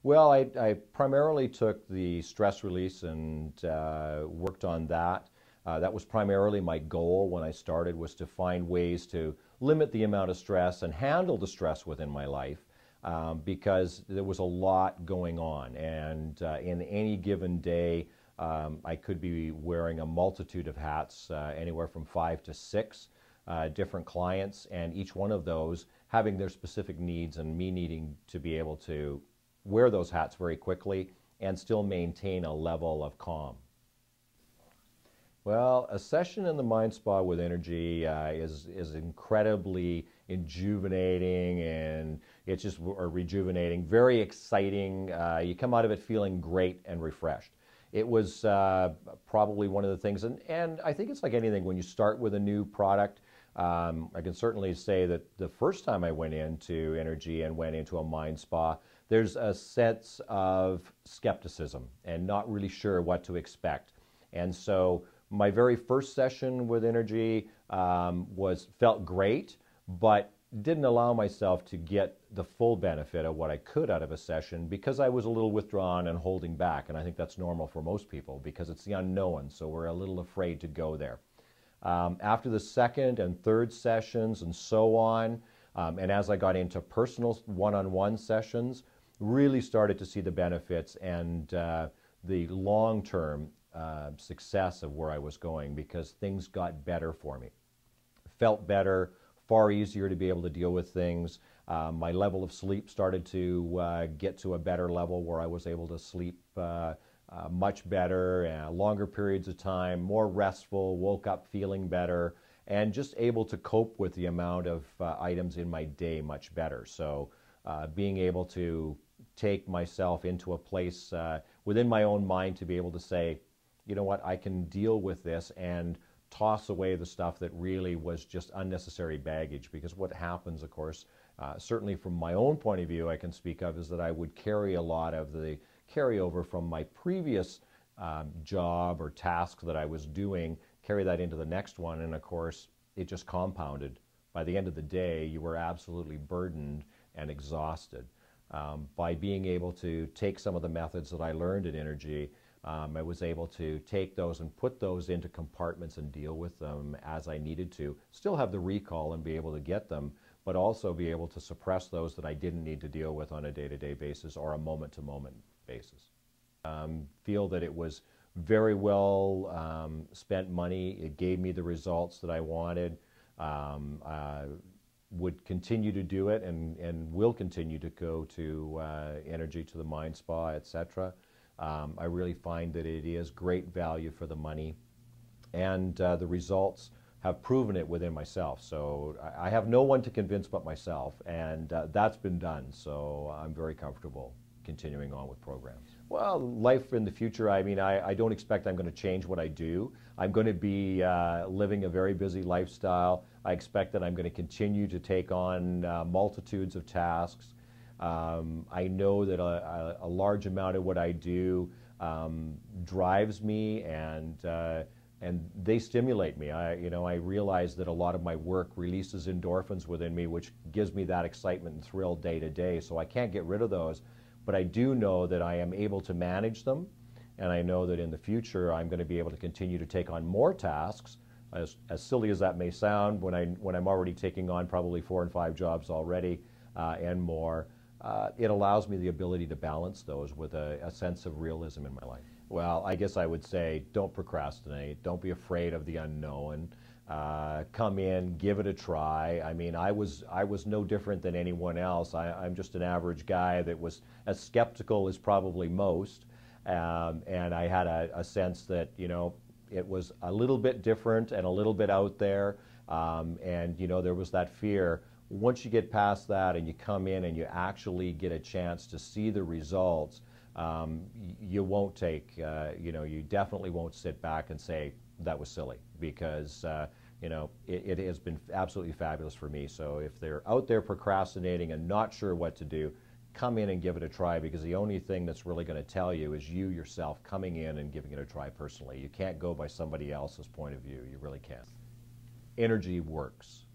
Well, I primarily took the stress release and worked on that. That was primarily my goal when I started, was to find ways to limit the amount of stress and handle the stress within my life, because there was a lot going on. And in any given day, I could be wearing a multitude of hats, anywhere from 5 to 6 different clients, and each one of those having their specific needs and me needing to be able to wear those hats very quickly and still maintain a level of calm. Well, a session in the Mind Spa with Inergy is incredibly injuvenating, and it's just rejuvenating, very exciting. You come out of it feeling great and refreshed. It was probably one of the things, and I think it's like anything, when you start with a new product, I can certainly say that the first time I went into Inergy and went into a Mind Spa, there's a sense of skepticism and not really sure what to expect. And so my very first session with Inergy felt great, but didn't allow myself to get the full benefit of what I could out of a session, because I was a little withdrawn and holding back. And I think that's normal for most people, because it's the unknown, so we're a little afraid to go there. After the second and third sessions and so on, and as I got into personal one-on-one sessions, really started to see the benefits and the long-term success of where I was going, because things got better for me. Felt better, far easier to be able to deal with things. My level of sleep started to get to a better level where I was able to sleep much better, longer periods of time, more restful, woke up feeling better, and just able to cope with the amount of items in my day much better. So being able to take myself into a place within my own mind to be able to say, you know what, I can deal with this and toss away the stuff that really was just unnecessary baggage. Because what happens, of course, certainly from my own point of view, I can speak of, is that I would carry a lot of the carryover from my previous job or task that I was doing, carry that into the next one, and of course it just compounded. By the end of the day, you were absolutely burdened and exhausted. By being able to take some of the methods that I learned at Inergy, I was able to take those and put those into compartments and deal with them as I needed to. Still have the recall and be able to get them, but also be able to suppress those that I didn't need to deal with on a day-to-day basis or a moment-to-moment basis. Feel that it was very well spent money. It gave me the results that I wanted. Would continue to do it, and will continue to go to Inergy, to the Mind Spa, etc. I really find that it is great value for the money, and the results have proven it within myself. So I have no one to convince but myself, and that's been done. So I'm very comfortable continuing on with programs. Well, life in the future, I mean, I don't expect I'm going to change what I do. I'm going to be living a very busy lifestyle. I expect that I'm going to continue to take on multitudes of tasks. I know that a large amount of what I do drives me, and they stimulate me. I realize that a lot of my work releases endorphins within me, which gives me that excitement and thrill day to day. So I can't get rid of those. But I do know that I am able to manage them, and I know that in the future I'm going to be able to continue to take on more tasks, as silly as that may sound, when I'm already taking on probably 4 and 5 jobs already and more. It allows me the ability to balance those with a sense of realism in my life. Well, I guess I would say, don't procrastinate. Don't be afraid of the unknown. Come in, give it a try. I mean, I was no different than anyone else. I'm just an average guy that was as skeptical as probably most, and I had a sense that, it was a little bit different and a little bit out there, and there was that fear. Once you get past that and you come in and you actually get a chance to see the results, you won't take, you definitely won't sit back and say, that was silly, because it has been absolutely fabulous for me. So if they're out there procrastinating and not sure what to do, come in and give it a try, because the only thing that's really going to tell you is you yourself coming in and giving it a try personally. You can't go by somebody else's point of view. You really can't. Inergy works.